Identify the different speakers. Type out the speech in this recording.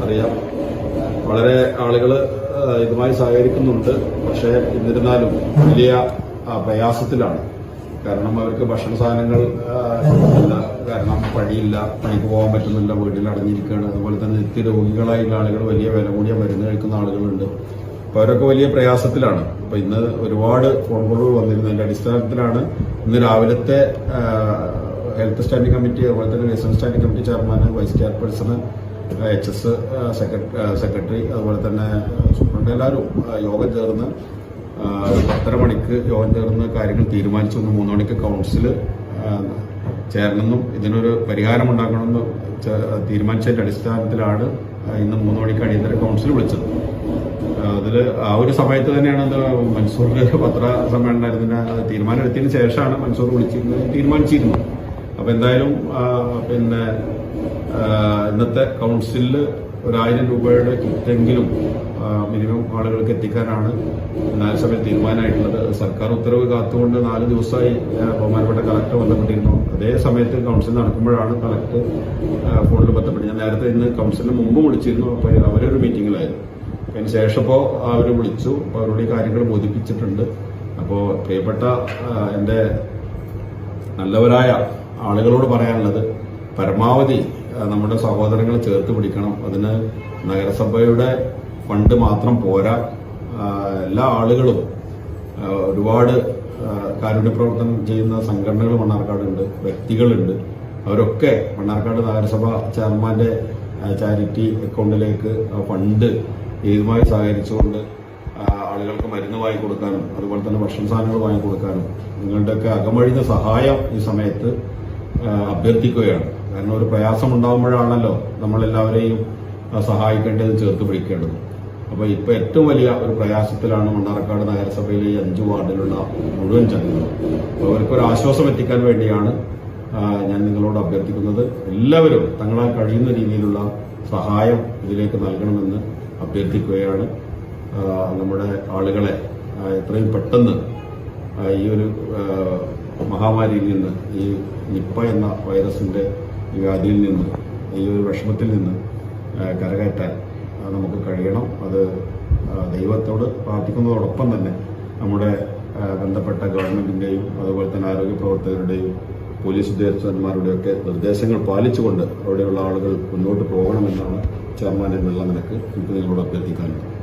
Speaker 1: അറിയാം. വളരെ ആളുകൾ ഇതുമായി സഹകരിക്കുന്നുണ്ട്. പക്ഷേ എന്നിരുന്നാലും വലിയ പ്രയാസത്തിലാണ്. കാരണം അവർക്ക് ഭക്ഷണ സാധനങ്ങൾ ഇല്ല, കാരണം പണിയില്ല, പണിക്ക് പോകാൻ പറ്റുന്നില്ല, വീട്ടിൽ അടഞ്ഞിരിക്കുകയാണ്. അതുപോലെ തന്നെ നിത്യരോഗികളായുള്ള ആളുകൾ, വലിയ വില കൂടിയ മരുന്ന് കഴിക്കുന്ന ആളുകളുണ്ട്. അപ്പോൾ അവരൊക്കെ വലിയ പ്രയാസത്തിലാണ്. അപ്പോൾ ഇന്ന് ഒരുപാട് ഫോൺ കോളുകൾ വന്നിരുന്നതിന്റെ അടിസ്ഥാനത്തിലാണ് ഇന്ന് രാവിലത്തെ ഹെൽത്ത് സ്റ്റാൻഡിംഗ് കമ്മിറ്റി, അതുപോലെ തന്നെ വികസന standing committee chairman, vice chairperson, HS secretary, അതുപോലെ തന്നെ സൂപ്രണ്ട് എല്ലാവരും യോഗം ചേർന്ന് 10:30 മണിക്ക് യോഗം ചേർന്ന് കാര്യങ്ങൾ തീരുമാനിച്ചു. 3 മണിക്ക് കൗൺസിൽ ചേരണമെന്നും ഇതിനൊരു പരിഹാരമുണ്ടാക്കണമെന്നും തീരുമാനിച്ചതിന്റെ അടിസ്ഥാനത്തിലാണ് ഇന്ന് 3 മണിക്ക് അടിയന്തര കൗൺസിൽ വിളിച്ചത്. അതിൽ ആ ഒരു സമയത്ത് തന്നെയാണ് മൻസൂറിന്റെ പത്രസമ്മേളനത്തിന് തീരുമാനം എടുത്തതിന് ശേഷമാണ് മൻസൂർ തീരുമാനിച്ചിരുന്നത്. അപ്പൊ എന്തായാലും ഇന്നത്തെ കൗൺസിലിൽ 1000 രൂപയുടെ കിറ്റെങ്കിലും മിനിമം ആളുകൾക്ക് എത്തിക്കാനാണ് നഗരസഭയിൽ തീരുമാനമായിട്ടുള്ളത്. സർക്കാർ ഉത്തരവ് കാത്തുകൊണ്ട് 4 ദിവസമായി ബഹുമാനപ്പെട്ട കളക്ടർ ബന്ധപ്പെട്ടിരുന്നു. അതേ സമയത്ത് കൗൺസിൽ നടക്കുമ്പോഴാണ് കളക്ടർ ഫോണിൽ ബന്ധപ്പെട്ടത്. ഞാൻ നേരത്തെ ഇന്ന് കൗൺസിലിന് മുമ്പ് വിളിച്ചിരുന്നു. അപ്പോൾ അവരൊരു മീറ്റിംഗിലായിരുന്നു. അതിന് ശേഷം ഇപ്പോൾ അവർ വിളിച്ചു. അപ്പോൾ അവരോട് ഈ കാര്യങ്ങൾ ബോധിപ്പിച്ചിട്ടുണ്ട്. അപ്പോൾ പ്രിയപ്പെട്ട എൻ്റെ നല്ലവരായ ആളുകളോട് പറയാനുള്ളത്, പരമാവധി നമ്മുടെ സഹോദരങ്ങളെ ചേർത്ത് പിടിക്കണം. അതിന് നഗരസഭയുടെ ഫണ്ട് മാത്രം പോരാ. എല്ലാ ആളുകളും, ഒരുപാട് കാരുണ്യ പ്രവർത്തനം ചെയ്യുന്ന സംഘടനകൾ മണ്ണാർക്കാടുണ്ട്, വ്യക്തികളുണ്ട്. അവരൊക്കെ മണ്ണാർക്കാട് നഗരസഭ ചെയർമാന്റെ ചാരിറ്റി അക്കൗണ്ടിലേക്ക് ഫണ്ട് ഇതുമായി സഹകരിച്ചുകൊണ്ട് ആളുകൾക്ക് മരുന്ന് വാങ്ങിക്കൊടുക്കാനും അതുപോലെ തന്നെ ഭക്ഷണ സാധനങ്ങൾ വാങ്ങിക്കൊടുക്കാനും നിങ്ങളുടെയൊക്കെ അകമഴിഞ്ഞ സഹായം ഈ സമയത്ത് അഭ്യർത്ഥിക്കുകയാണ്. കാരണം ഒരു പ്രയാസം ഉണ്ടാകുമ്പോഴാണല്ലോ നമ്മളെല്ലാവരെയും സഹായിക്കേണ്ടത്, ചേർത്ത് പിടിക്കേണ്ടത്. അപ്പോൾ ഇപ്പോൾ ഏറ്റവും വലിയ ഒരു പ്രയാസത്തിലാണ് മണ്ണാർക്കാട് നഗരസഭയിലെ ഈ 5 വാർഡിലുള്ള മുഴുവൻ ജനങ്ങളും. അപ്പോൾ അവർക്കൊരു ആശ്വാസം എത്തിക്കാൻ വേണ്ടിയാണ് ഞാൻ നിങ്ങളോട് അഭ്യർത്ഥിക്കുന്നത്. എല്ലാവരും തങ്ങളാൽ കഴിയുന്ന രീതിയിലുള്ള സഹായം ഇതിലേക്ക് നൽകണമെന്ന് അഭ്യർത്ഥിക്കുകയാണ്. നമ്മുടെ ആളുകളെ എത്രയും പെട്ടെന്ന് ഈ ഒരു മഹാമാരിയിൽ നിന്ന്, ഈ നിപ്പ എന്ന വൈറസിന്റെ ഈ വ്യാധിയിൽ നിന്ന്, ഈ ഒരു വിഷമത്തിൽ നിന്ന് കരകയറ്റാൻ നമുക്ക് കഴിയണം. അത് ദൈവത്തോട് പ്രാർത്ഥിക്കുന്നതോടൊപ്പം തന്നെ നമ്മുടെ ബന്ധപ്പെട്ട ഗവൺമെന്റിന്റെയും അതുപോലെ തന്നെ ആരോഗ്യ പ്രവർത്തകരുടെയും പോലീസ് ഉദ്യോഗസ്ഥന്മാരുടെയൊക്കെ നിർദ്ദേശങ്ങൾ പാലിച്ചുകൊണ്ട് അവിടെയുള്ള ആളുകൾ മുന്നോട്ട് പോകണമെന്നാണ് ചെയർമാന്റെ എന്നുള്ള നിലക്ക് എനിക്ക് നിങ്ങളോട് അഭ്യർത്ഥിക്കാനുള്ളത്.